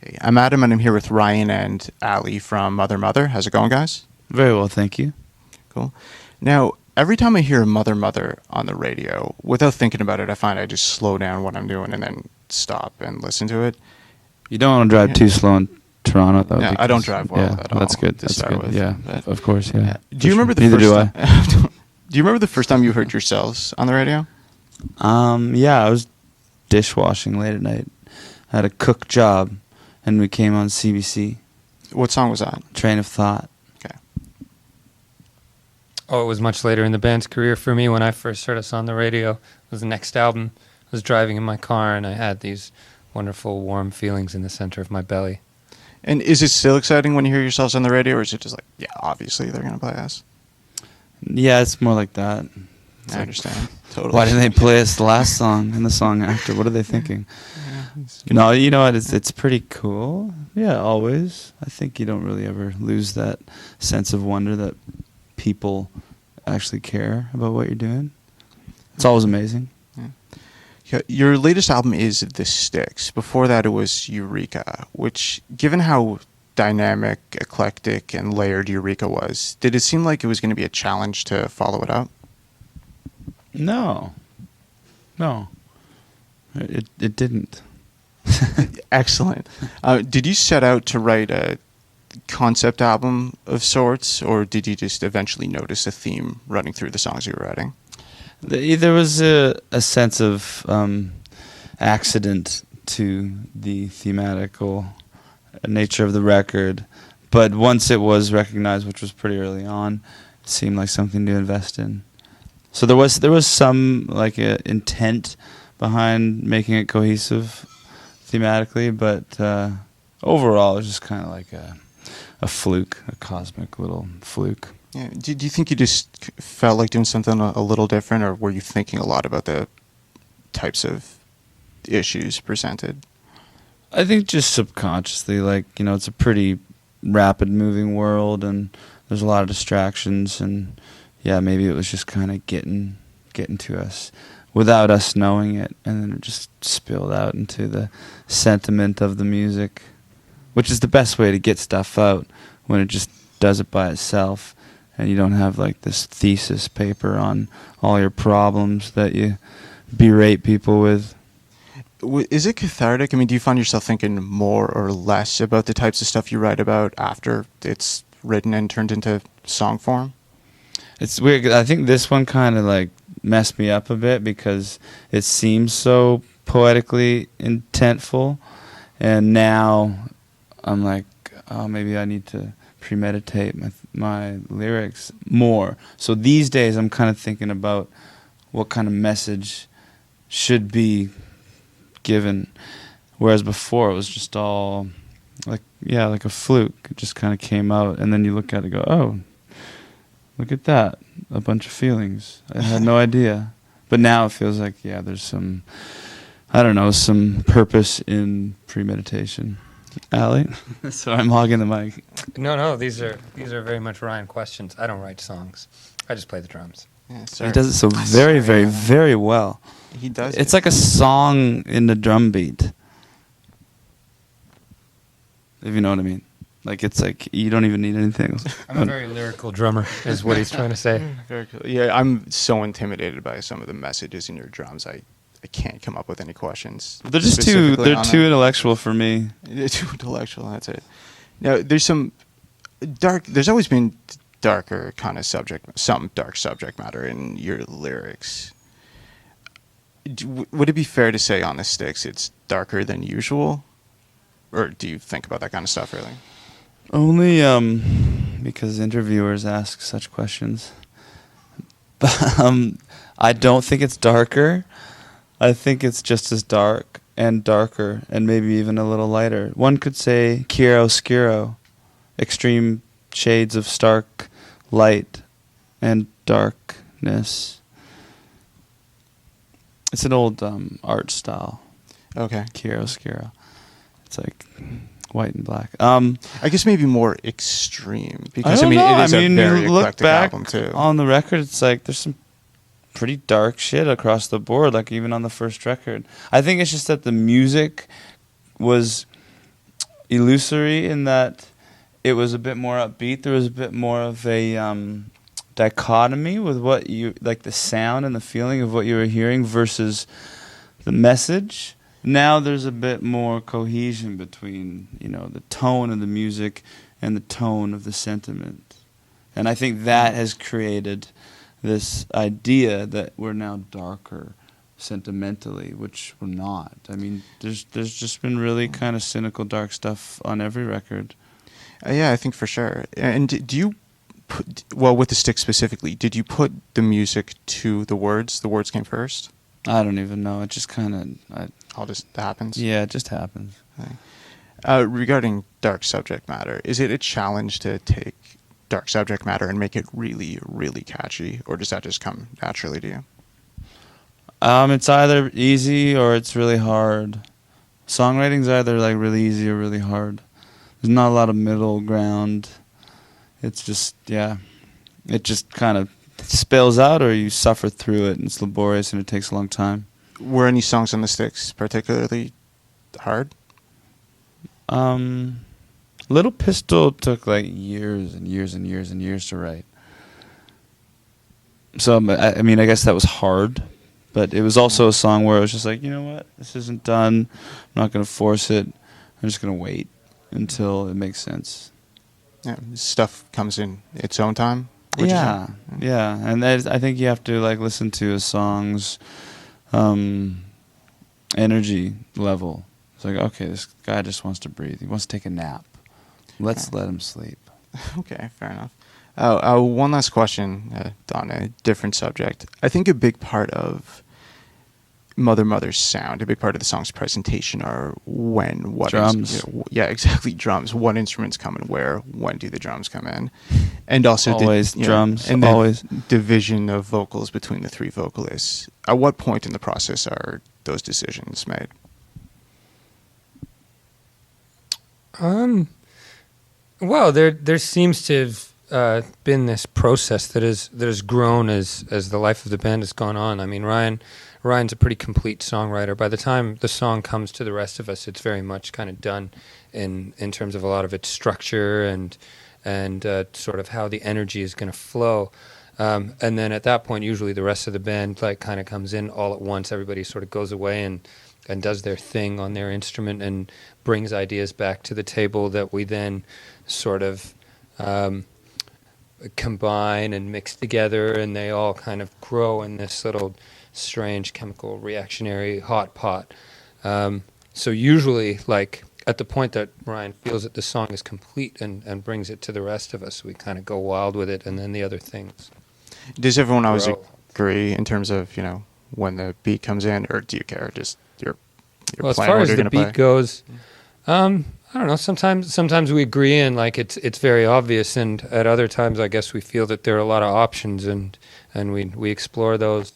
Hey, I'm Adam, and I'm here with Ryan and Ali from Mother Mother. How's it going, guys? Very well, thank you. Cool. Now, every time I hear Mother Mother on the radio, without thinking about it, I find I just slow down what I'm doing and then stop and listen to it. You don't want to drive too slow in Toronto, though. No, I don't drive well at all. That's good. That's good. with, yeah, but, of course. Yeah. Do you remember the Neither first do I. time? Do you remember the first time you heard yourselves on the radio? Yeah, I was dishwashing late at night. I had a cook job, and we came on CBC. What song was that? Train of Thought. Okay. Oh, it was much later in the band's career for me when I first heard us on the radio. It was the next album. I was driving in my car, and I had these wonderful, warm feelings in the center of my belly. And is it still exciting when you hear yourselves on the radio, or is it just like, yeah, obviously they're going to play us? Yeah, it's more like that. I understand. Totally. Why didn't they play us the last song and the song after? What are they thinking? No, you know what? It's pretty cool. Yeah, always. I think you don't really ever lose that sense of wonder that people actually care about what you're doing. It's always amazing. Yeah, your latest album is The Sticks. Before that, it was Eureka, which, given how dynamic, eclectic, and layered Eureka was, did it seem like it was going to be a challenge to follow it up? No. It didn't. Excellent. Did you set out to write a concept album of sorts, or did you just eventually notice a theme running through the songs you were writing? There was a sense of accident to the thematical nature of the record, but once it was recognized, which was pretty early on, it seemed like something to invest in. So there was some like intent behind making it cohesive thematically, but overall it was just kind of like a fluke, a cosmic little fluke. Yeah. Do you think you just felt like doing something a little different, or were you thinking a lot about the types of issues presented? I think just subconsciously, like, you know, it's a pretty rapid moving world and there's a lot of distractions, and yeah, maybe it was just kind of getting to us without us knowing it, and then it just spilled out into the sentiment of the music, which is the best way to get stuff out, when it just does it by itself and you don't have like this thesis paper on all your problems that you berate people with. Is it cathartic? I mean, do you find yourself thinking more or less about the types of stuff you write about after it's written and turned into song form? It's weird. I think this one kind of like messed me up a bit because it seems so poetically intentful, and now I'm like, oh, maybe I need to premeditate my lyrics more. So these days I'm kind of thinking about what kind of message should be given, whereas before it was just all like a fluke. It just kind of came out, and then you look at it and go, oh, look at that, a bunch of feelings. I had no idea. But now it feels like, yeah, there's some, I don't know, some purpose in premeditation. Ali? Sorry, I'm hogging the mic. No, these are very much Ryan questions. I don't write songs. I just play the drums. Yeah, He does it so very, very, very well. He does. It's like a song in the drum beat, if you know what I mean. Like, it's like you don't even need anything. I'm a very lyrical drummer, is what he's trying to say. Very cool. Yeah, I'm so intimidated by some of the messages in your drums. I can't come up with any questions. They're just too intellectual for me. They're too intellectual, that's it. Now, there's always been darker kind of some dark subject matter in your lyrics. Would it be fair to say on The Sticks it's darker than usual? Or do you think about that kind of stuff, really? Only because interviewers ask such questions. But I don't think it's darker. I think it's just as dark and darker and maybe even a little lighter. One could say chiaroscuro, extreme shades of stark light and darkness. It's an old art style. Okay. Chiaroscuro. It's like white and black. I guess maybe more extreme, because I it is a very you look eclectic back album too. on the record, it's like there's some pretty dark shit across the board, like even on the first record. I think it's just that the music was illusory in that it was a bit more upbeat. There was a bit more of a dichotomy with what you like, the sound and the feeling of what you were hearing versus the message. Now there's a bit more cohesion between, you know, the tone of the music and the tone of the sentiment. And I think that has created this idea that we're now darker sentimentally, which we're not. I mean, there's just been really kind of cynical, dark stuff on every record. Yeah, I think for sure. And do you well, with the stick specifically, did you put the music to the words? The words came first? I don't even know. It just kind of... All just happens? Yeah, it just happens. Regarding dark subject matter, is it a challenge to take dark subject matter and make it really, really catchy? Or does that just come naturally to you? It's either easy or it's really hard. Songwriting's either like really easy or really hard. There's not a lot of middle ground. It's just, yeah, it just kind of spills out, or you suffer through it, and it's laborious and it takes a long time. Were any songs on the sticks particularly hard? Little Pistol took like years and years and years and years to write. So, I mean, I guess that was hard, but it was also a song where I was just like, you know what, this isn't done. I'm not going to force it. I'm just going to wait until it makes sense. Yeah, stuff comes in its own time. Yeah, and I think you have to like listen to a song's energy level. It's like, okay, this guy just wants to breathe. He wants to take a nap. Let's let him sleep. Okay, fair enough. One last question on a different subject. I think a big part of Mother's sound, a big part of the song's presentation are what drums. Yeah, exactly, drums. What instruments come in where? When do the drums come in? And also always drums. And always division of vocals between the three vocalists. At what point in the process are those decisions made? Well, there seems to have been this process that has grown as the life of the band has gone on. I mean, Ryan's a pretty complete songwriter. By the time the song comes to the rest of us, it's very much kind of done in terms of a lot of its structure and sort of how the energy is going to flow. And then at that point, usually the rest of the band like kind of comes in all at once. Everybody sort of goes away and does their thing on their instrument and brings ideas back to the table that we then sort of combine and mix together, and they all kind of grow in this little strange chemical reactionary hot pot. So usually, like, at the point that Ryan feels that the song is complete and brings it to the rest of us, we kind of go wild with it, and then the other things. Does everyone always grow. agree in terms of, you know, when the beat comes in, or do you care? Just you're well, as playing far what as you're the gonna beat play? goes, I don't know. Sometimes we agree, and like it's very obvious, and at other times, I guess we feel that there are a lot of options, and we explore those.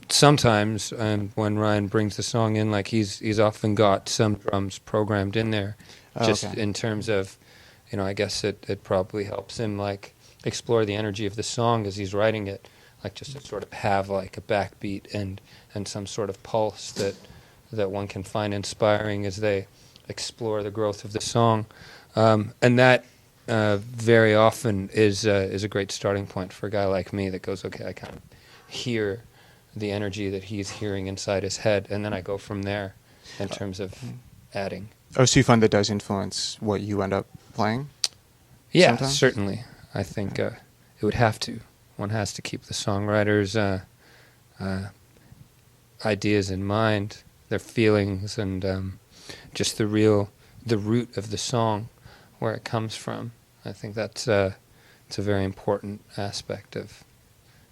Sometimes, when Ryan brings the song in, like he's often got some drums programmed in there, just okay. in terms of, you know, I guess it probably helps him like explore the energy of the song as he's writing it, like just to sort of have like a backbeat and some sort of pulse that one can find inspiring as they explore the growth of the song, and that very often is a great starting point for a guy like me that goes, okay, I kind of hear the energy that he's hearing inside his head, and then I go from there in terms of adding. Oh, so you find that does influence what you end up playing? Yeah, sometimes? certainly. I think it would have to. One has to keep the songwriter's ideas in mind, their feelings, and just the root of the song, where it comes from. I think it's a very important aspect of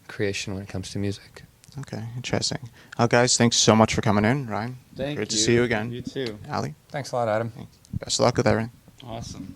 creation when it comes to music. Okay, interesting. Guys, thanks so much for coming in. Ryan, Thank great you. to see you again. You too. Ali, Thanks a lot, Adam. best of luck with everything. Awesome.